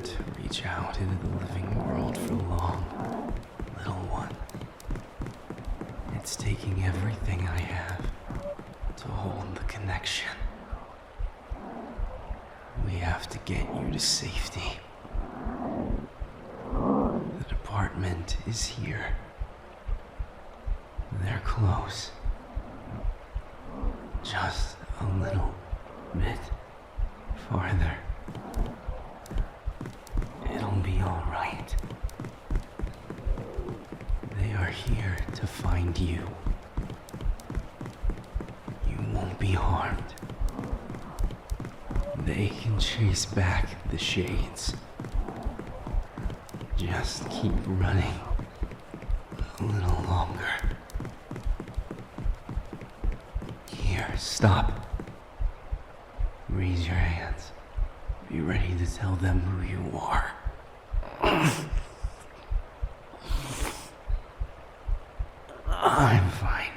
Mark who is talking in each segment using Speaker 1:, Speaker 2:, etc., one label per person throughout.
Speaker 1: can't reach out into the living world for long, little one. It's taking everything I have to hold the connection. We have to get you to safety. The department is here. They're close. Just a little bit farther. It'll be all right. They are here to find you. You won't be harmed. They can chase back the shades. Just keep running a little longer. Here, stop. Raise your hands. Be ready to tell them who you are. I'm fine.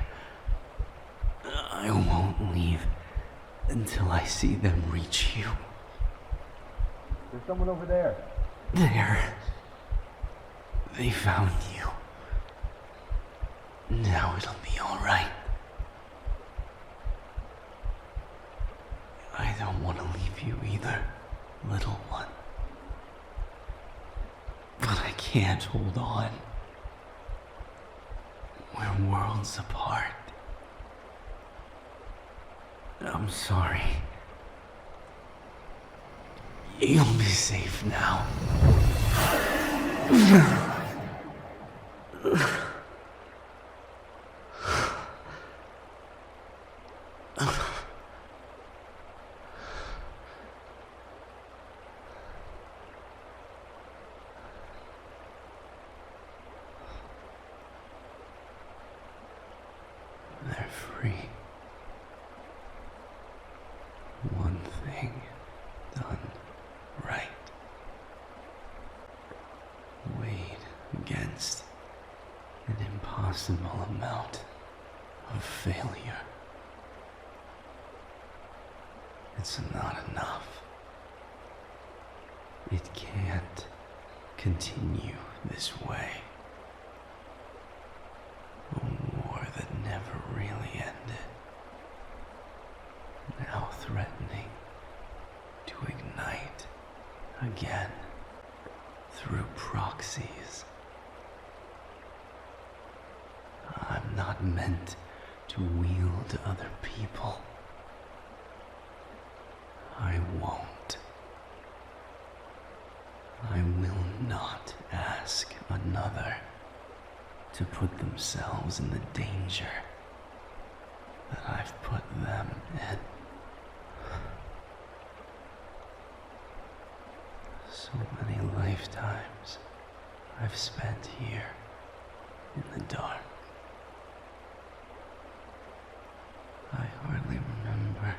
Speaker 1: I won't leave until I see them reach you.
Speaker 2: There's someone over there.
Speaker 1: There. They found you. Now it'll be all right. I don't want to leave you either, little one. But I can't hold on. We're worlds apart. I'm sorry. You'll be safe now. They're free. One thing done right. Weighed against an impossible amount of failure. It's not enough. It can't continue this way. A war that never really ended. Now threatening to ignite again through proxies. I'm not meant to wield other people. I won't. I will not ask another to put themselves in the danger that I've put them in. So many lifetimes I've spent here in the dark. I hardly remember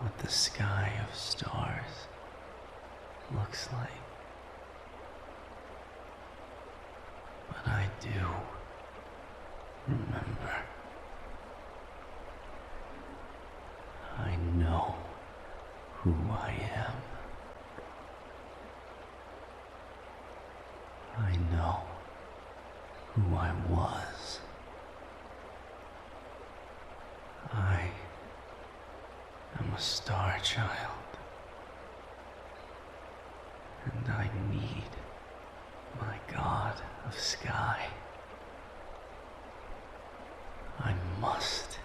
Speaker 1: what the sky of stars looks like. But I do remember. I know who I am. I know who I was. I am a star child. And I need my God of sky. I must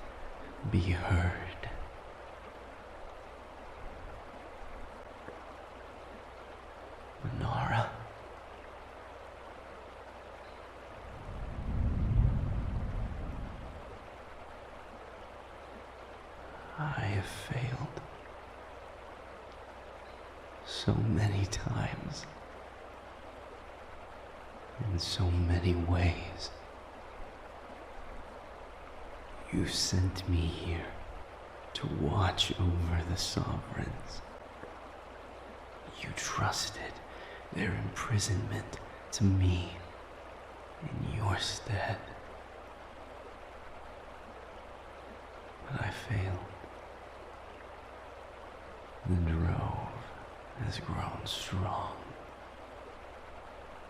Speaker 1: be heard. Manara. I have failed so many times, in so many ways. You sent me here to watch over the sovereigns. You trusted their imprisonment to me in your stead. But I failed. The drove has grown strong,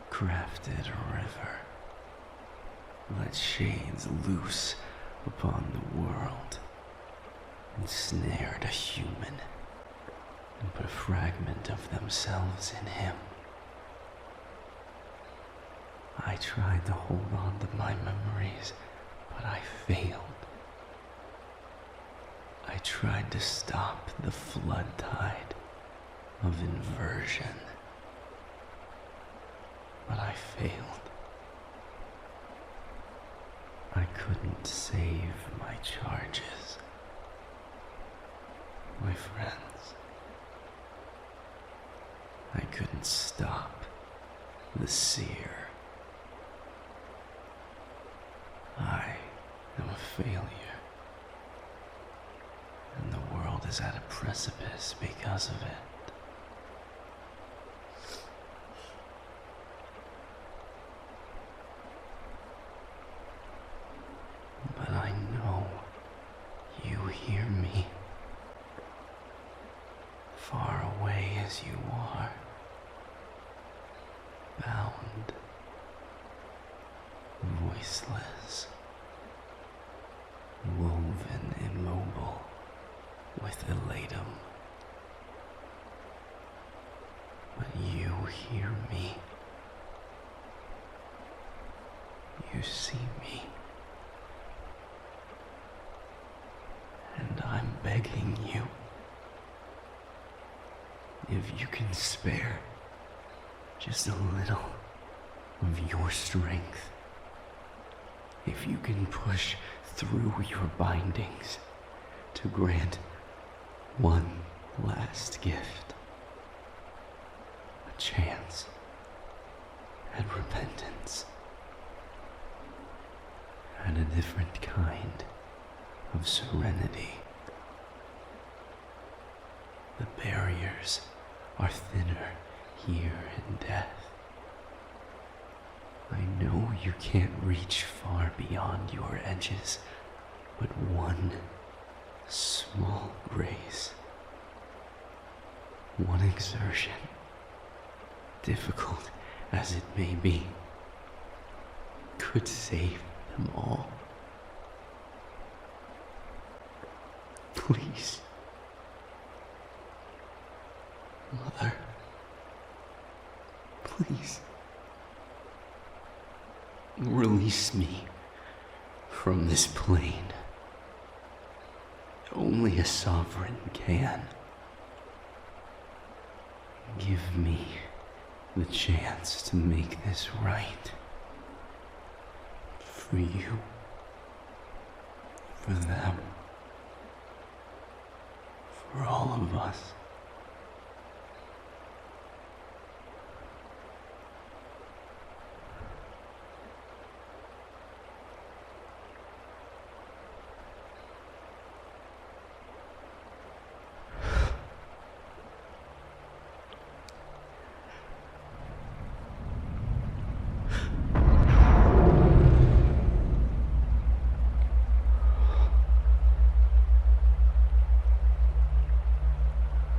Speaker 1: crafted a river, let shades loose upon the world, ensnared a human, and put a fragment of themselves in him. I tried to hold on to my memories, but I failed. I tried to stop the flood tide of inversion, but I failed. I couldn't save my charges, my friends. I couldn't stop the seer. I am a failure, and the world is at a precipice because of it. But I know you hear me, far away as you are, bound, voiceless, woven immobile with elatum. But you hear me. You see me. And I'm begging you, if you can spare just a little of your strength, if you can push through your bindings to grant one last gift, a chance at repentance, and a different kind of serenity. The barriers are thinner here in death. I know you can't reach far beyond your edges, but one small grace, one exertion, difficult as it may be, could save them all. Please, Mother, please, release me from this plane. Only a sovereign can. Give me the chance to make this right. For you, for them, for all of us.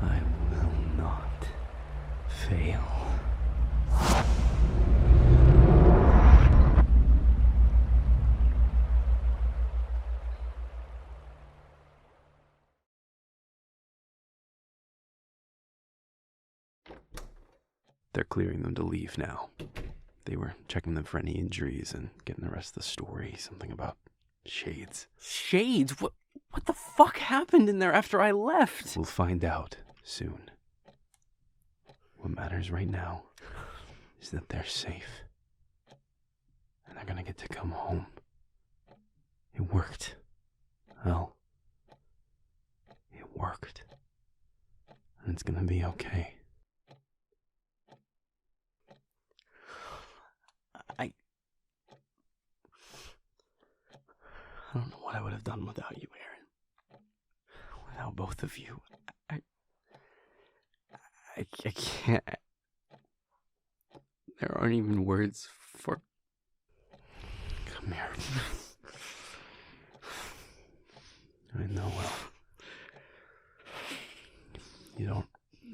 Speaker 1: I will not fail. They're clearing them to leave now. They were checking them for any injuries and getting the rest of the story. Something about shades.
Speaker 3: Shades? What the fuck happened in there after I left?
Speaker 1: We'll find out soon. What matters right now is that they're safe. And they're gonna get to come home. It worked. Well, it worked. And it's gonna be okay. I don't know what I would have done without you, Aaron. Without both of you. I can't. There aren't even words for... Come here. I know, well, you don't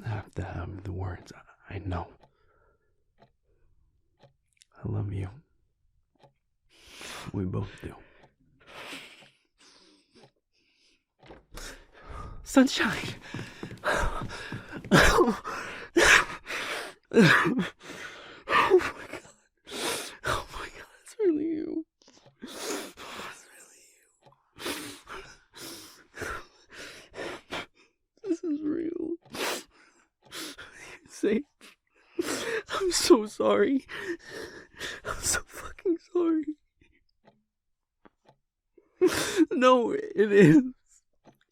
Speaker 1: have to have the words. I know. I love you. We both do.
Speaker 3: Sunshine. Oh my god. Oh my god, it's really you. It's really you. This is real. You're safe. I'm so sorry. I'm so fucking sorry. No, it is.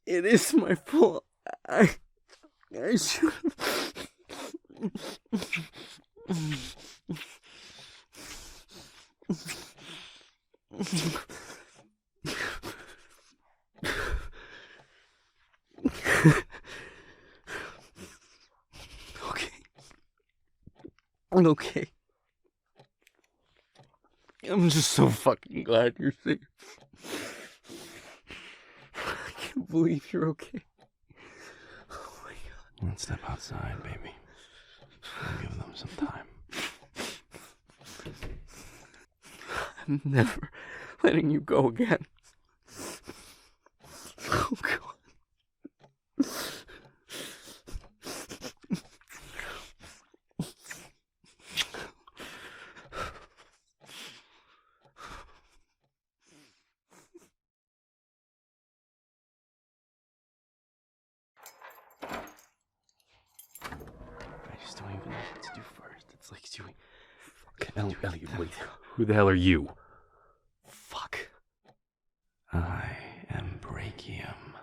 Speaker 3: It is my fault. I should have. Okay. I'm just so fucking glad you're safe. I can't believe you're okay. Oh my god.
Speaker 1: Let's step outside, baby. I'll give them some time.
Speaker 3: I'm never letting you go again. Oh god.
Speaker 1: I just don't even know what to do first. It's like doing... Elliot, wait. Who the hell are you?
Speaker 3: Fuck.
Speaker 1: I am brachium.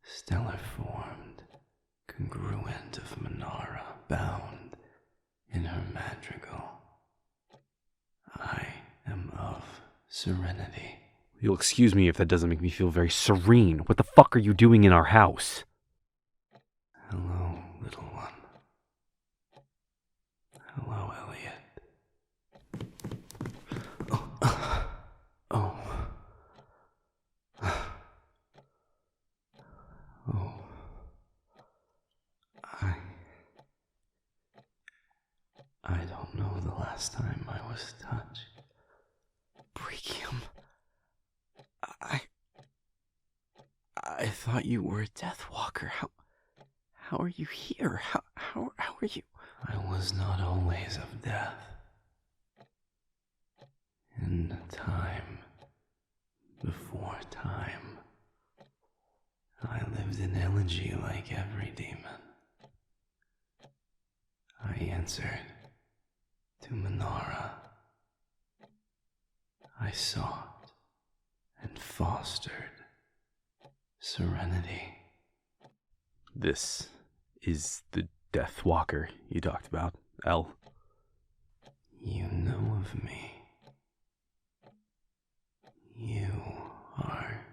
Speaker 1: Stellar formed, congruent of Manara, bound in her madrigal. I am of serenity.
Speaker 3: You'll excuse me if that doesn't make me feel very serene. What the fuck are you doing in our house?
Speaker 1: Hello, little one. Hello, Elliot. Oh. Oh. I don't know the last time I was touched.
Speaker 3: Brachium. I thought you were a death walker. How are you here? How are you?
Speaker 1: I was not always of death. In time before time, I lived in elegy like every demon. I answered to Manara. I sought and fostered serenity.
Speaker 3: This is the Death Walker you talked about, El.
Speaker 1: You know of me. You are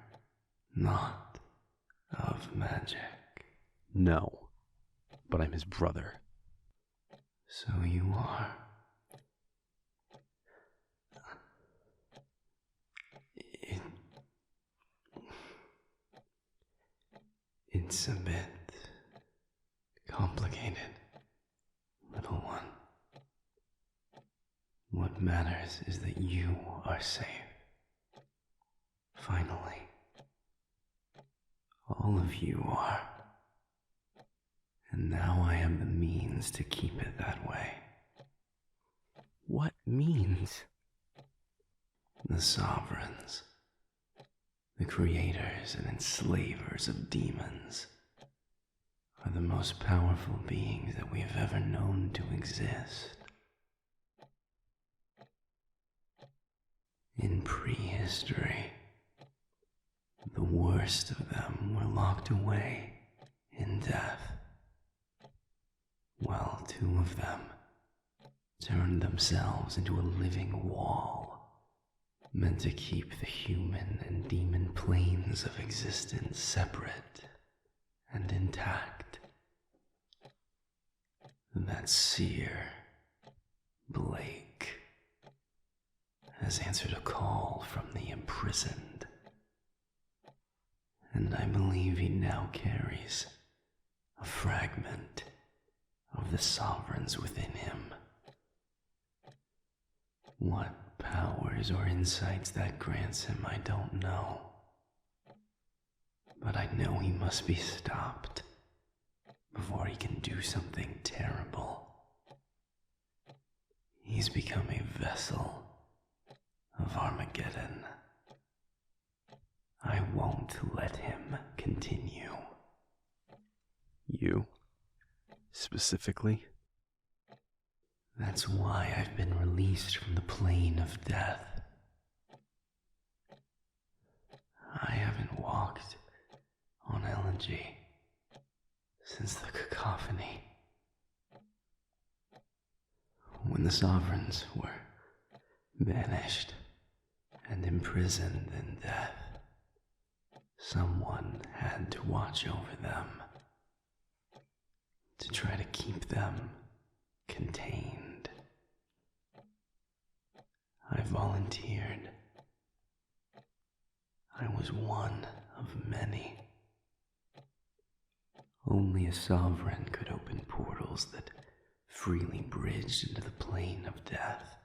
Speaker 1: not of magic.
Speaker 3: No, but I'm his brother.
Speaker 1: So you are. It's a bit complicated, little one. What matters is that you are safe. Finally. All of you are. And now I have the means to keep it that way.
Speaker 3: What means?
Speaker 1: The sovereigns, the creators and enslavers of demons, are the most powerful beings that we have ever known to exist. In prehistory, the worst of them were locked away in death, while two of them turned themselves into a living wall, meant to keep the human and demon planes of existence separate and intact. That seer, Blake, has answered a call from the imprisoned, and I believe he now carries a fragment of the sovereigns within him. What powers or insights that grants him, I don't know. But I know he must be stopped before he can do something terrible. He's become a vessel of Armageddon. I won't let him continue.
Speaker 3: You? Specifically?
Speaker 1: That's why I've been released from the plane of death. I haven't walked on elegy since the cacophony. When the sovereigns were banished and imprisoned in death, someone had to watch over them, to try to keep them contained. I volunteered. I was one of many. Only a sovereign could open portals that freely bridged into the plane of death.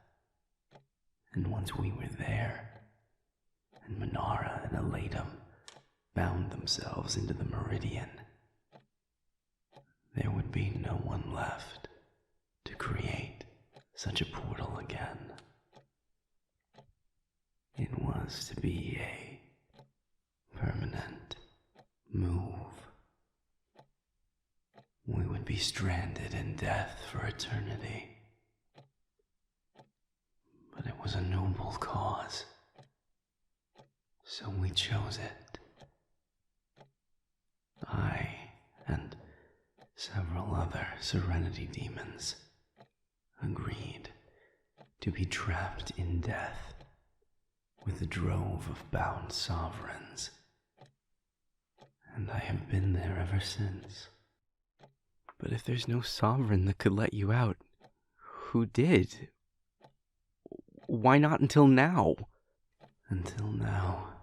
Speaker 1: And once we were there, and Manara and Elatum bound themselves into the meridian, there would be no one left to create such a portal again. It was to be a permanent move. We would be stranded in death for eternity. But it was a noble cause, so we chose it. I and several other Serenity demons agreed to be trapped in death with a drove of bound sovereigns, and I have been there ever since.
Speaker 3: But if there's no sovereign that could let you out, who did? Why not until now?
Speaker 1: Until now,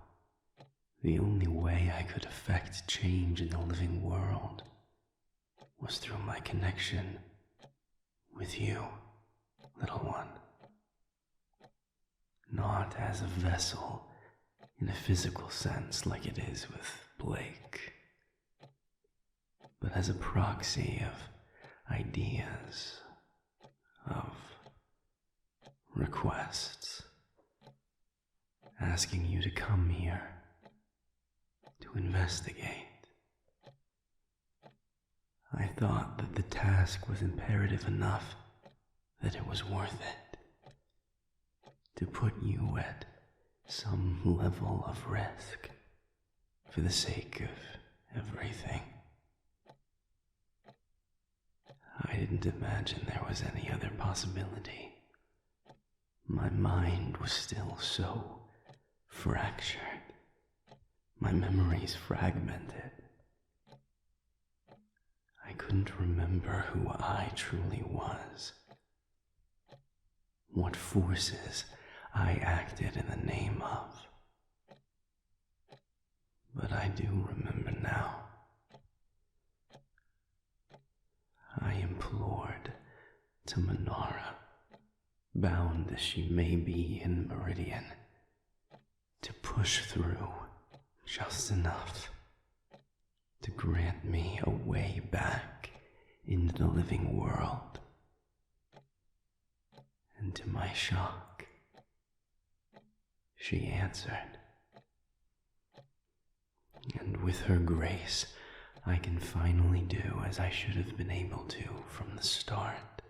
Speaker 1: the only way I could affect change in the living world was through my connection with you, little one. Not as a vessel in a physical sense like it is with Blake, but as a proxy of ideas, of requests, asking you to come here to investigate. I thought that the task was imperative enough that it was worth it to put you at some level of risk for the sake of everything. I didn't imagine there was any other possibility. My mind was still so fractured, my memories fragmented. I couldn't remember who I truly was, what forces I acted in the name of. But I do remember now. I implored to Manara, bound as she may be in Meridian, to push through just enough to grant me a way back into the living world. And to my shock, she answered. And with her grace, I can finally do as I should have been able to from the start.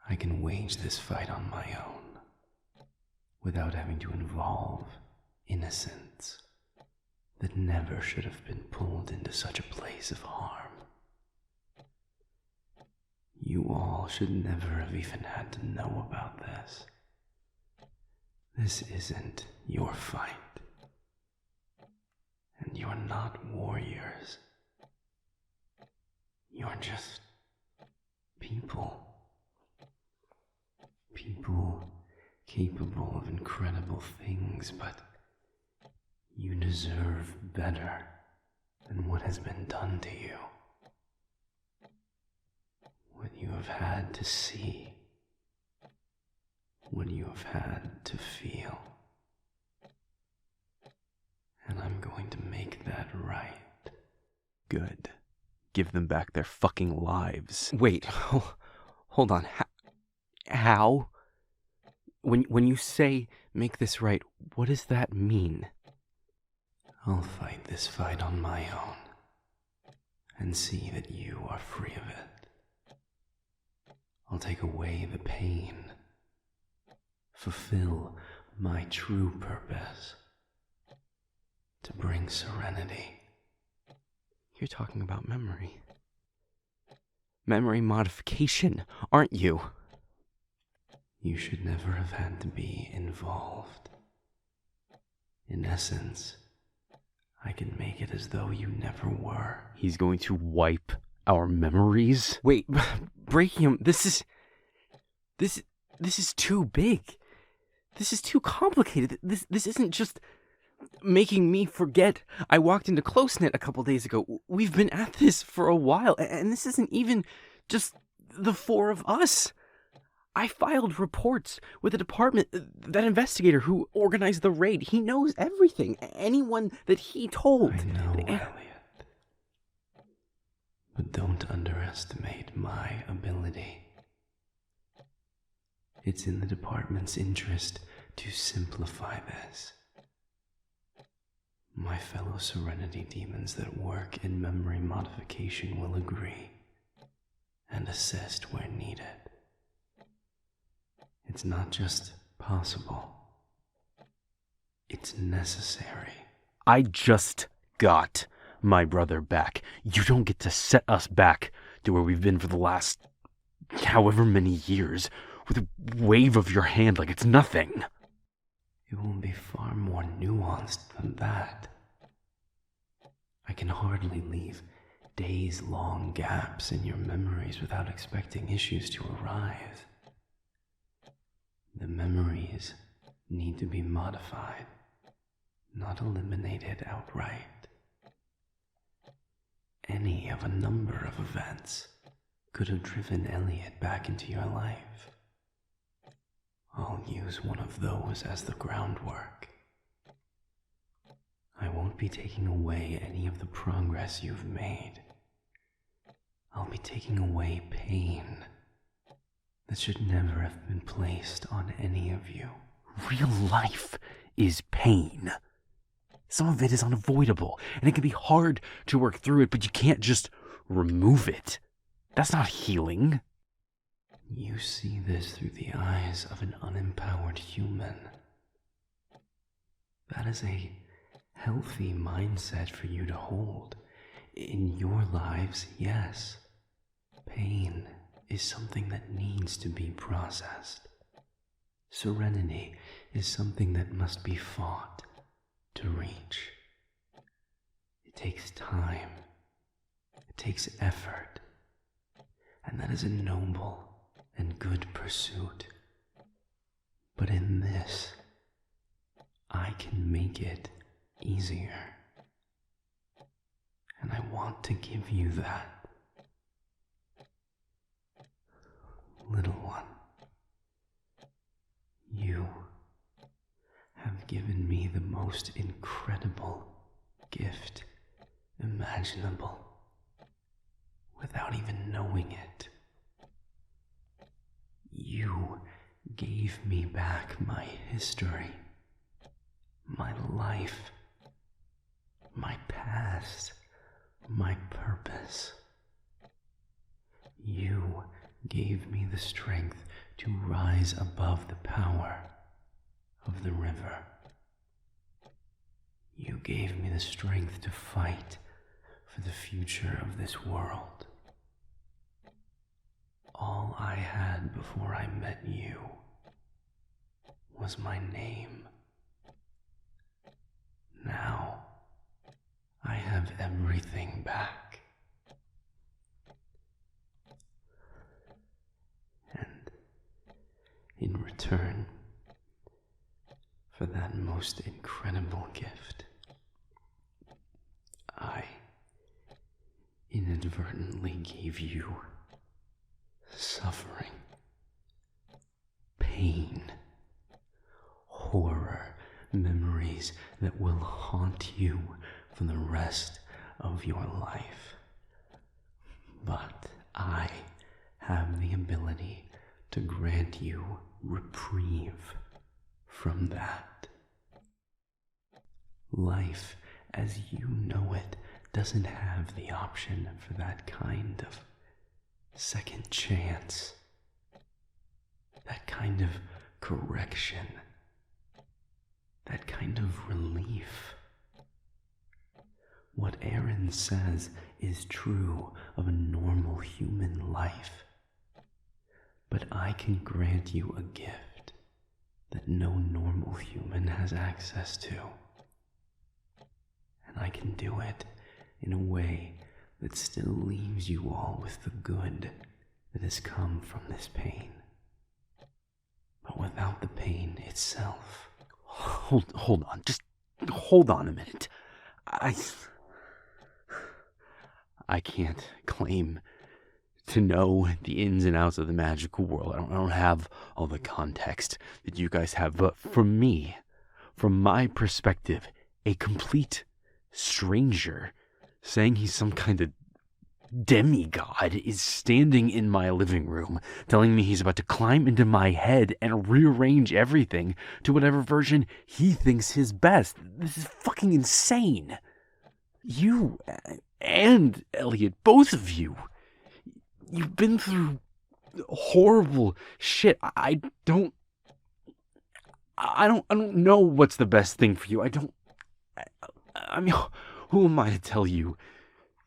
Speaker 1: I can wage this fight on my own, without having to involve innocents that never should have been pulled into such a place of harm. You all should never have even had to know about this. This isn't your fight. And you're not warriors. You're just people. People capable of incredible things, but you deserve better than what has been done to you. What you have had to see. What you have had to feel. And I'm going to make that right.
Speaker 3: Good. Give them back their fucking lives. Wait, hold on. How? When you say make this right, what does that mean?
Speaker 1: I'll fight this fight on my own and see that you are free of it. I'll take away the pain, fulfill my true purpose, to bring serenity.
Speaker 3: You're talking about memory. Memory modification, aren't you?
Speaker 1: You should never have had to be involved. In essence, I can make it as though you never were.
Speaker 3: He's going to wipe our memories? Wait, breaking him, this is too big. This is too complicated. This isn't just making me forget I walked into Close-Knit a couple days ago. We've been at this for a while, and this isn't even just the four of us. I filed reports with the department, that investigator who organized the raid. He knows everything. Anyone that he told.
Speaker 1: I know, Elliot. But don't underestimate my ability. It's in the department's interest to simplify this. My fellow Serenity demons that work in memory modification will agree and assist where needed. It's not just possible. It's necessary.
Speaker 3: I just got my brother back. You don't get to set us back to where we've been for the last however many years with a wave of your hand like it's nothing.
Speaker 1: It will be far more nuanced than that. I can hardly leave days-long gaps in your memories without expecting issues to arise. The memories need to be modified, not eliminated outright. Any of a number of events could have driven Elliot back into your life. I'll use one of those as the groundwork. I won't be taking away any of the progress you've made. I'll be taking away pain that should never have been placed on any of you.
Speaker 3: Real life is pain. Some of it is unavoidable, and it can be hard to work through it, but you can't just remove it. That's not healing.
Speaker 1: You see this through the eyes of an unempowered human. That is a healthy mindset for you to hold. In your lives, yes, pain is something that needs to be processed. Serenity is something that must be fought to reach. It takes time. It takes effort. And that is a noble and good pursuit. But in this, I can make it easier. And I want to give you that. Little one, you have given me the most incredible gift imaginable without even knowing it. You gave me back my history, my life, my past, my purpose. You gave me the strength to rise above the power of the river. You gave me the strength to fight for the future of this world. All I had before I met you was my name. Now, I have everything back. And in return for that most incredible gift, I inadvertently gave you suffering, pain, horror, memories that will haunt you for the rest of your life. But I have the ability to grant you reprieve from that. Life as you know it doesn't have the option for that kind of second chance, that kind of correction, that kind of relief. What Aaron says is true of a normal human life, but I can grant you a gift that no normal human has access to. And I can do it in a way that still leaves you all with the good that has come from this pain, but without the pain itself.
Speaker 3: Hold on. Just hold on a minute. I can't claim to know the ins and outs of the magical world. I don't have all the context that you guys have. But for me, from my perspective, a complete stranger saying he's some kind of demigod is standing in my living room telling me he's about to climb into my head and rearrange everything to whatever version he thinks is best. This is fucking insane. You and Elliot, both of you, you've been through horrible shit. I don't know what's the best thing for you. I mean, who am I to tell you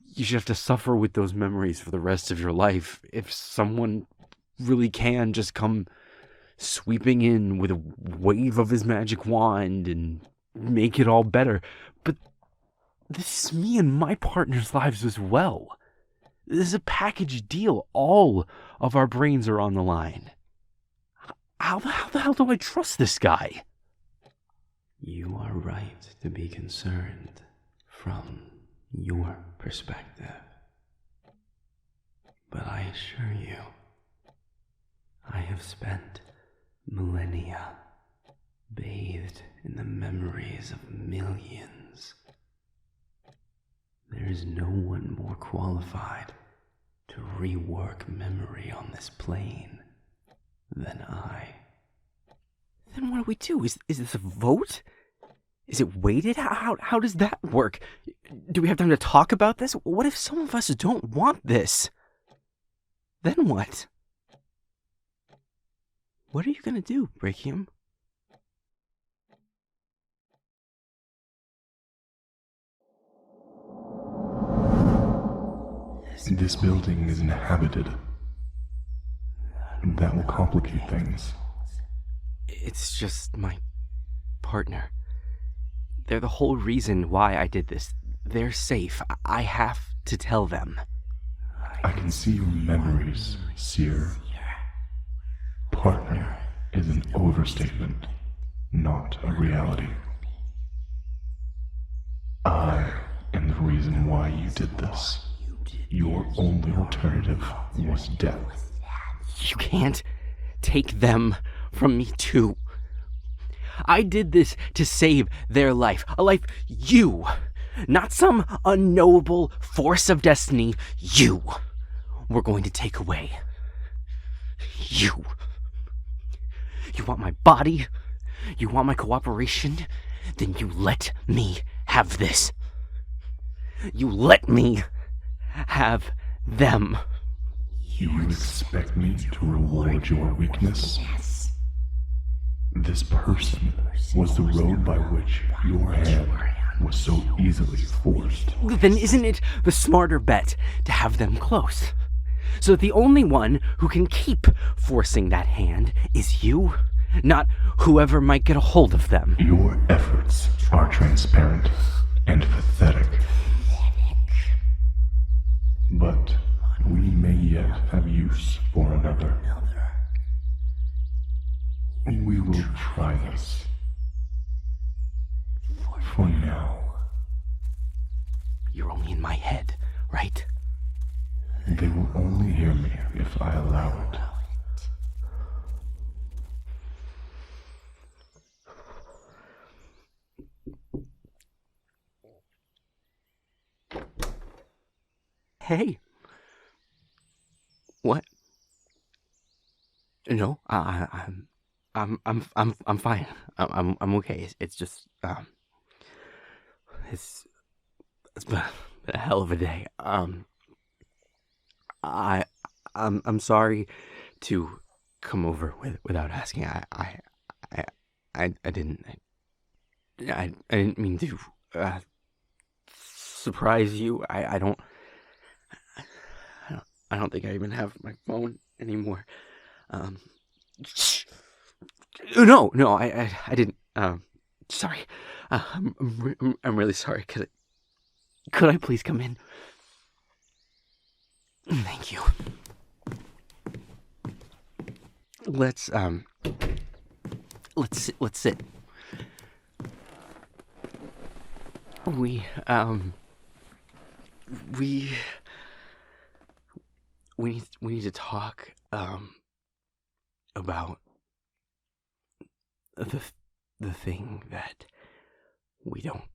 Speaker 3: you should have to suffer with those memories for the rest of your life if someone really can just come sweeping in with a wave of his magic wand and make it all better? But this is me and my partner's lives as well. This is a package deal. All of our brains are on the line. How the hell do I trust this guy?
Speaker 1: You are right to be concerned from your perspective. But I assure you, I have spent millennia bathed in the memories of millions. There is no one more qualified to rework memory on this plane than I.
Speaker 3: Then what do we do? Is this a vote? Is it weighted? How does that work? Do we have time to talk about this? What if some of us don't want this? Then what? What are you gonna do, Brachium?
Speaker 4: This building is inhabited. That will complicate things.
Speaker 3: It's just my partner. They're the whole reason why I did this. They're safe. I have to tell them.
Speaker 4: I can see your memories, Seer. Partner is an overstatement, not a reality. I am the reason why you did this. Your only alternative was death.
Speaker 3: You can't take them from me too. I did this to save their life. A life you, not some unknowable force of destiny, you were going to take away. You. You want my body? You want my cooperation? Then you let me have this. You let me have them.
Speaker 4: You expect me to reward your weakness? This person was the road by which your hand was so easily forced.
Speaker 3: Then isn't it the smarter bet to have them close? So that the only one who can keep forcing that hand is you, not whoever might get a hold of them.
Speaker 4: Your efforts are transparent and pathetic. But we may yet have use for another. We will try this. For now.
Speaker 3: You're only in my head, right?
Speaker 4: They will only hear me if I allow it.
Speaker 3: Hey. What? No, I'm fine. I'm okay. It's just it's been a hell of a day. I'm sorry to come over without asking. I didn't mean to surprise you. I don't think I even have my phone anymore. No, I didn't. Sorry. I'm really sorry. Could I please come in? Thank you. Let's sit. We need to talk about the thing that we don't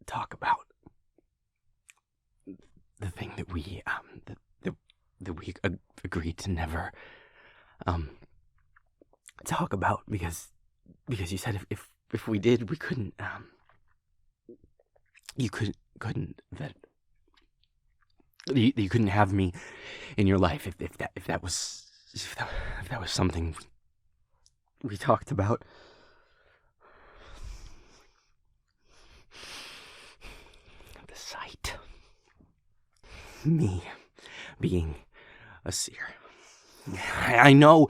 Speaker 3: talk about. The thing that we that we agreed to never talk about because you said if we did, we couldn't you couldn't that you couldn't have me in your life if that was something we talked about. The sight, me being a seer. I know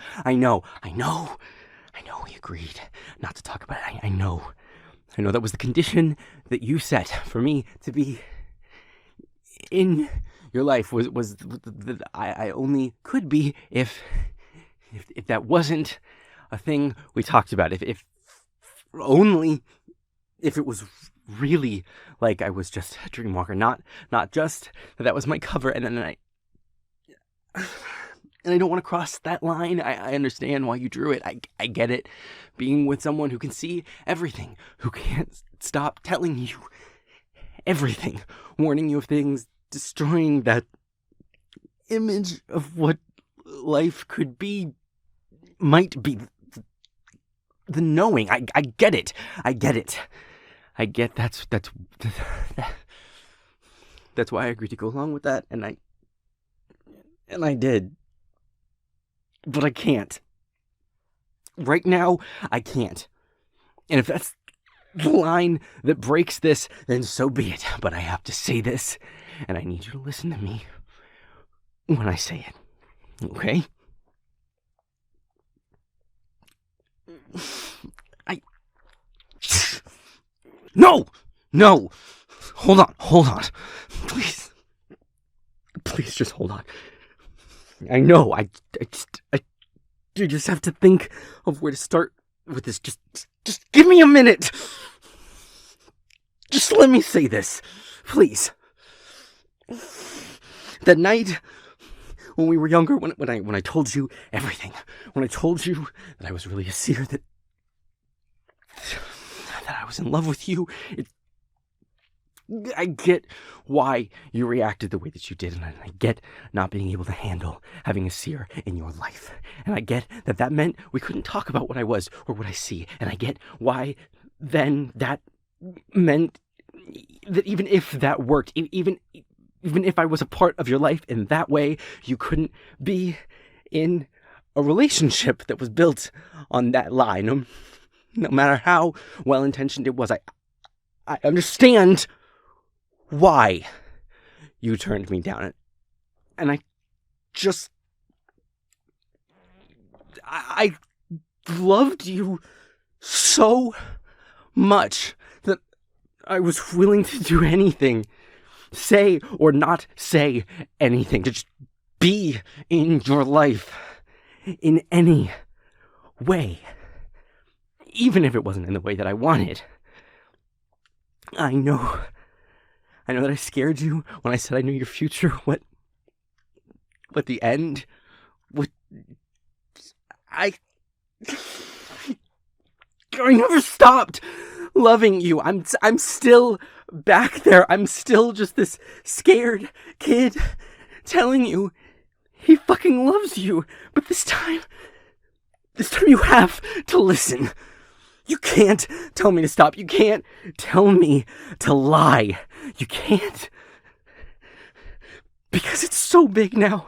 Speaker 3: we agreed not to talk about it. I know that was the condition that you set for me to be in your life was that I only could be if that wasn't a thing we talked about. If only if it was really like I was just a dream walker, not just that was my cover, and then I don't want to cross that line. I understand why you drew it. I get it. Being with someone who can see everything, who can't stop telling you everything, warning you of things, destroying that image of what life could be, might be. The knowing. I get it. I get that's why I agreed to go along with that, and I did. But I can't. Right now, I can't. And if that's the line that breaks this, then so be it. But I have to say this, and I need you to listen to me when I say it. Okay? No! Hold on. Please just hold on. I know, you just have to think of where to start with this. Just give me a minute. Just let me say this, please. That night when we were younger, when I told you everything, when I told you that I was really a seer, that I was in love with you, I get why you reacted the way that you did, and I get not being able to handle having a seer in your life. And I get that meant we couldn't talk about what I was or what I see. And I get why then that meant that even if that worked, even if I was a part of your life in that way, you couldn't be in a relationship that was built on that lie. No matter how well-intentioned it was, I understand why you turned me down. And I loved you so much that I was willing to do anything, say or not say anything, to just be in your life in any way, even if it wasn't in the way that I wanted. I know that I scared you when I said I knew your future. What But the end would... I never stopped loving you. I'm still back there. I'm still just this scared kid telling you he fucking loves you. But this time you have to listen. You can't tell me to stop. You can't tell me to lie. You can't. Because it's so big now.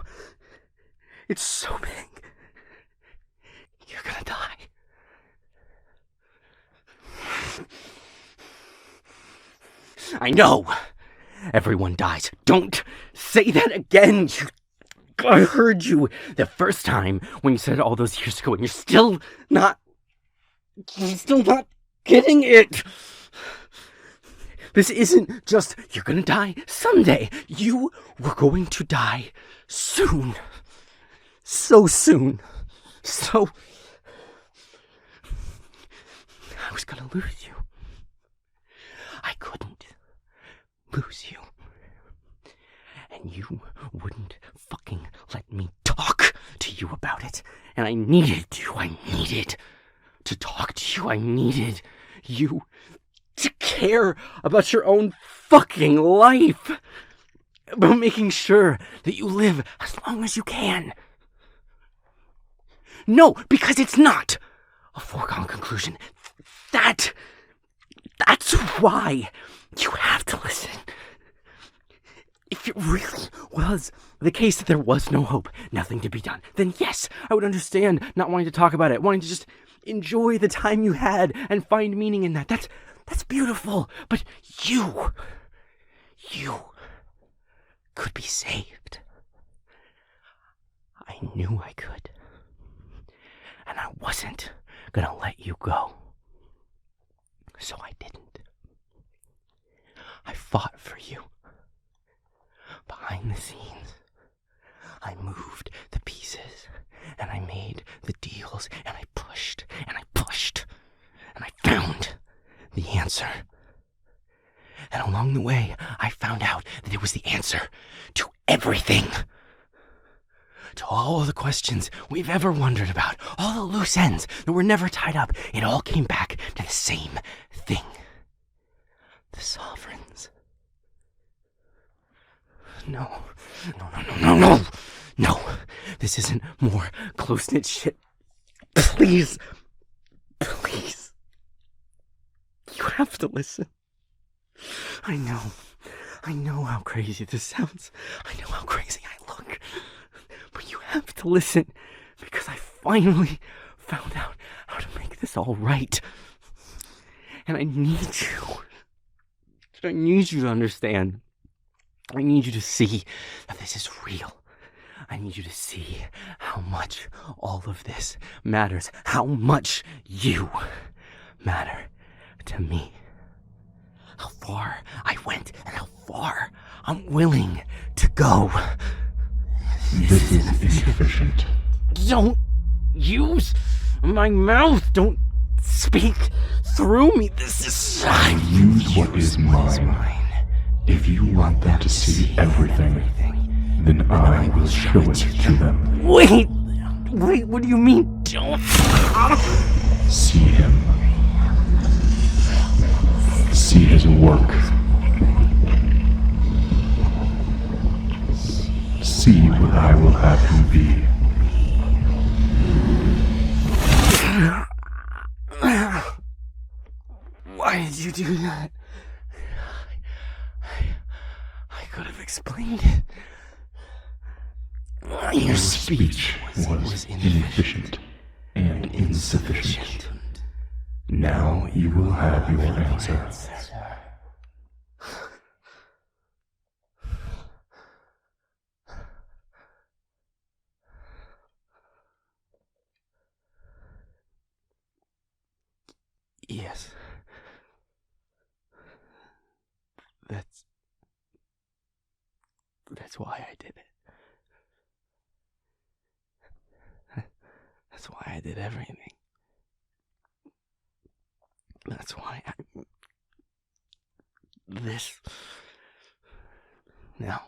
Speaker 3: It's so big. You're gonna die. I know. Everyone dies. Don't say that again. I heard you the first time when you said it all those years ago, and you're still not getting it. This isn't just, you're gonna die someday. You were going to die soon. So soon. So... I was gonna lose you. I couldn't lose you. And you wouldn't fucking let me talk to you about it. And I needed to. I needed to talk to you. I needed you to care about your own fucking life. About making sure that you live as long as you can. No, because it's not a foregone conclusion. That's why you have to listen. If it really was the case that there was no hope, nothing to be done, then yes, I would understand not wanting to talk about it, wanting to just enjoy the time you had and find meaning in that. That's beautiful. But you could be saved. I knew I could. And I wasn't gonna let you go. So I didn't. I fought for you. Behind the scenes, I moved the pieces, and I made the deals, and I pushed, and I pushed, and I found the answer. And along the way, I found out that it was the answer to everything. To all the questions we've ever wondered about, all the loose ends that were never tied up, it all came back to the same thing. The sovereigns. No. This isn't more close-knit shit. Please. You have to listen. I know how crazy this sounds. I know how crazy I look. But you have to listen, because I finally found out how to make this all right. And I need you. I need you to understand. I need you to see that this is real. I need you to see how much all of this matters. How much you matter to me. How far I went and how far I'm willing to go.
Speaker 4: This is inefficient.
Speaker 3: Don't use my mouth. Don't speak through me. This is...
Speaker 4: I use what is mine. If you want them to see everything, then I will show it to them.
Speaker 3: Wait, what do you mean? Don't...
Speaker 4: See him. See his work. See what I will have him be.
Speaker 3: Why did you do that? I could have explained it. Your
Speaker 4: speech was inefficient and insufficient. Now you will have your answer.
Speaker 3: Yes. That's why I did it. That's why I did everything. That's why this now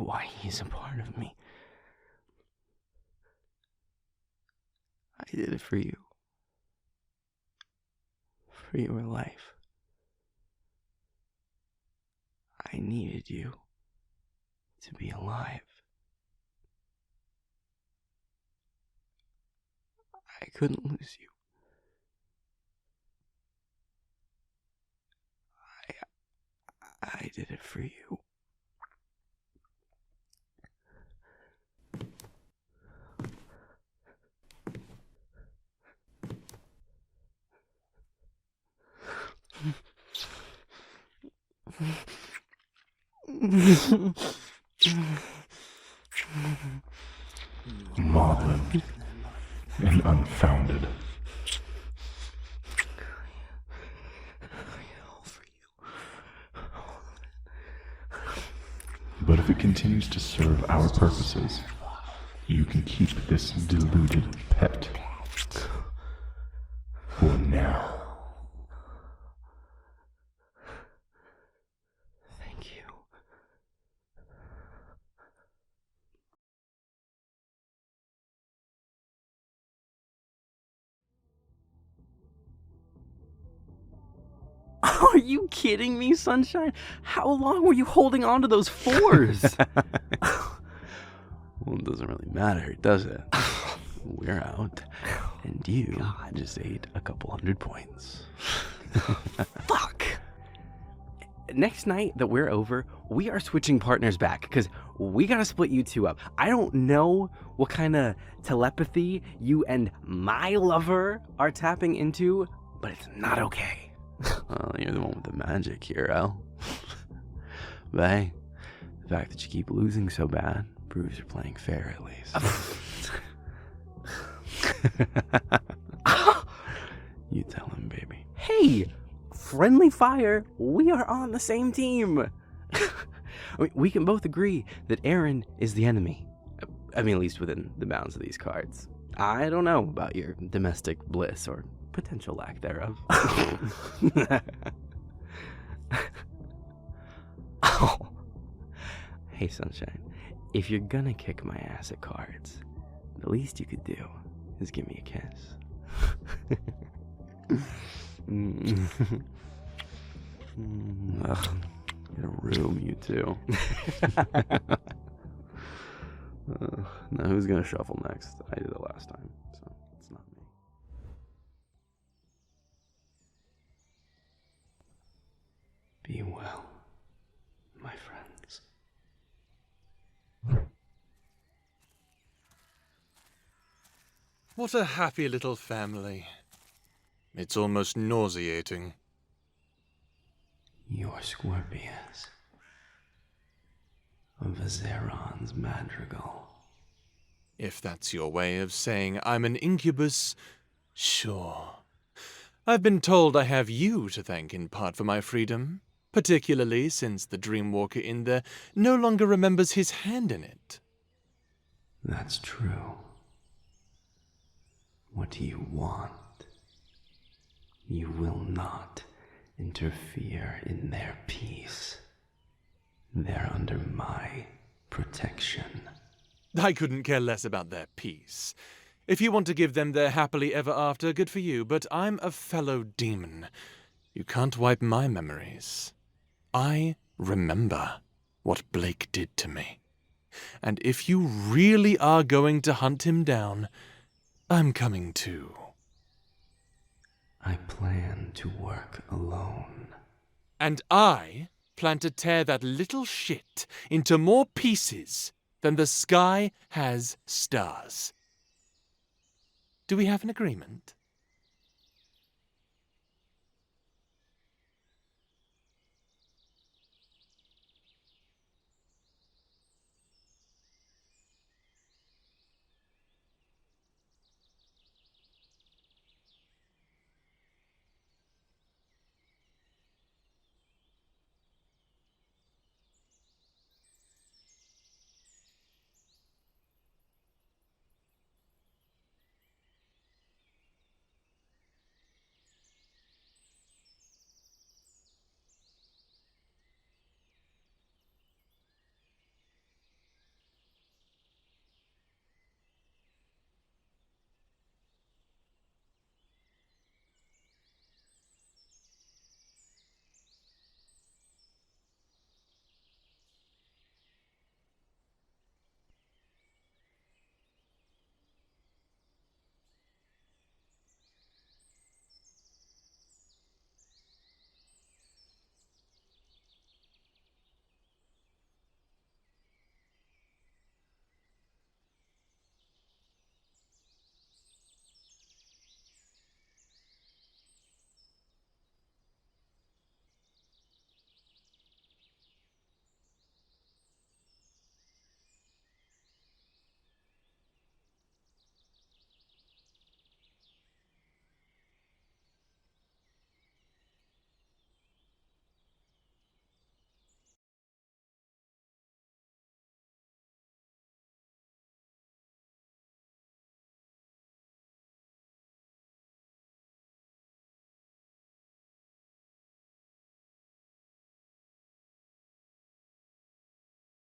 Speaker 3: why he's a part of me. I did it for you. For your life. I needed you to be alive. I couldn't lose you. I did it for you.
Speaker 4: Maudlin and unfounded. But if it continues to serve our purposes, you can keep this deluded pet. For now.
Speaker 3: Thank you. Are you kidding me, Sunshine? How long were you holding on to those fours?
Speaker 1: Well, it doesn't really matter, does it? We're out, and you just ate a couple 100 points.
Speaker 3: Fuck! Next night that we're over, we are switching partners back, because we gotta split you two up. I don't know what kind of telepathy you and my lover are tapping into, but it's not okay.
Speaker 1: Well, you're the one with the magic here, El. But hey, the fact that you keep losing so bad proves you're playing fair, at least. You tell him, baby.
Speaker 3: Hey, friendly fire, we are on the same team. I mean, we can both agree that Aaron is the enemy. I mean, at least within the bounds of these cards. I don't know about your domestic bliss or potential lack thereof. Oh. Hey, Sunshine, if you're gonna kick my ass at cards, the least you could do is give me a kiss.
Speaker 1: Ugh, get a room, you two. Now who's gonna shuffle next? I did it last time, so it's not me. Be well, my friends.
Speaker 5: What a happy little family. It's almost nauseating.
Speaker 1: You're Scorpius of Azeron's madrigal.
Speaker 5: If that's your way of saying I'm an incubus, sure. I've been told I have you to thank in part for my freedom, particularly since the Dreamwalker in there no longer remembers his hand in it.
Speaker 1: That's true. What do you want? You will not interfere in their peace. They're under my protection.
Speaker 5: I couldn't care less about their peace. If you want to give them their happily ever after, good for you, but I'm a fellow demon. You can't wipe my memories. I remember what Blake did to me. And if you really are going to hunt him down, I'm coming too.
Speaker 1: I plan to work alone.
Speaker 5: And I plan to tear that little shit into more pieces than the sky has stars. Do we have an agreement?